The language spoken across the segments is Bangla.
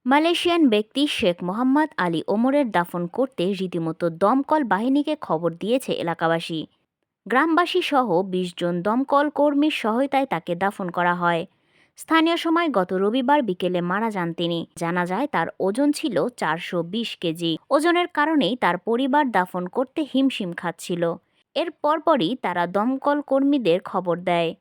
মালয়েশিয়ান ব্যক্তি শেখ মোহাম্মদ আলী ওমরের দাফন করতে রীতিমতো দমকল বাহিনীকে খবর দিয়েছে এলাকাবাসী। গ্রামবাসী সহ ২০ জন দমকল কর্মীর সহায়তায় তাকে দাফন করা হয়। স্থানীয় সময় গত রবিবার বিকেলে মারা যান তিনি। জানা যায় তার ওজন ছিল ৪২০ কেজি। ওজনের কারণেই তার পরিবার দাফন করতে হিমশিম খাচ্ছিল। এর পরপরই তারা দমকল কর্মীদের খবর দেয়।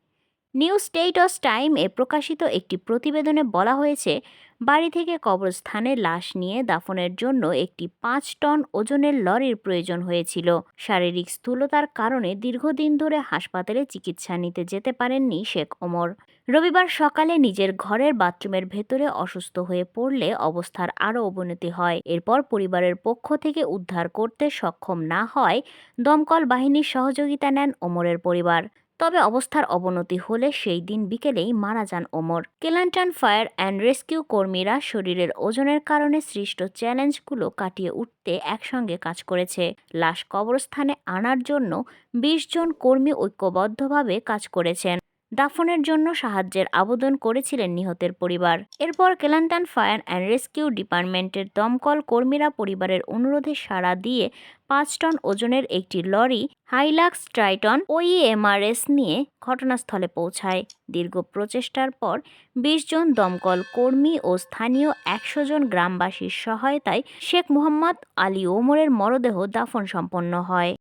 নিউ স্টেটস টাইম এ প্রকাশিত একটি প্রতিবেদনে বলা হয়েছে, বাড়ি থেকে কবরস্থানে লাশ নিয়ে দাফনের জন্য একটি ৫ টন ওজনের লরির প্রয়োজন হয়েছিল। শারীরিক স্থূলতার কারণে দীর্ঘদিন ধরে হাসপাতালে চিকিৎসা নিতে যেতে পারেননি শেখ ওমর। রবিবার সকালে নিজের ঘরের বাথরুমের ভেতরে অসুস্থ হয়ে পড়লে অবস্থার আরও অবনতি হয়। এরপর পরিবারের পক্ষ থেকে উদ্ধার করতে সক্ষম না হয় দমকল বাহিনীর সহযোগিতা নেন ওমরের পরিবার। তবে অবস্থার অবনতি হলে সেই দিন বিকেলেই মারা যান ওমর। কেলান্টান ফায়ার অ্যান্ড রেস্কিউ কর্মীরা শরীরের ওজনের কারণে সৃষ্ট চ্যালেঞ্জগুলো কাটিয়ে উঠতে একসঙ্গে কাজ করেছে। লাশ কবরস্থানে আনার জন্য ২০ জন কর্মী ঐক্যবদ্ধভাবে কাজ করেছেন। দাফনের জন্য সাহায্যের আবেদন করেছিলেন নিহতের পরিবার। এরপর কেলান্টান ফায়ার অ্যান্ড রেস্কিউ ডিপার্টমেন্টের দমকল কর্মীরা পরিবারের অনুরোধে সাড়া দিয়ে ৫ টন ওজনের একটি লরি হাইলাক্স ট্রাইটন ওইএমআরএস নিয়ে ঘটনাস্থলে পৌঁছায়। দীর্ঘ প্রচেষ্টার পর ২০ জন দমকল কর্মী ও স্থানীয় ১০০ জন গ্রামবাসীর সহায়তায় শেখ মোহাম্মদ আলী ওমরের মরদেহ দাফন সম্পন্ন হয়।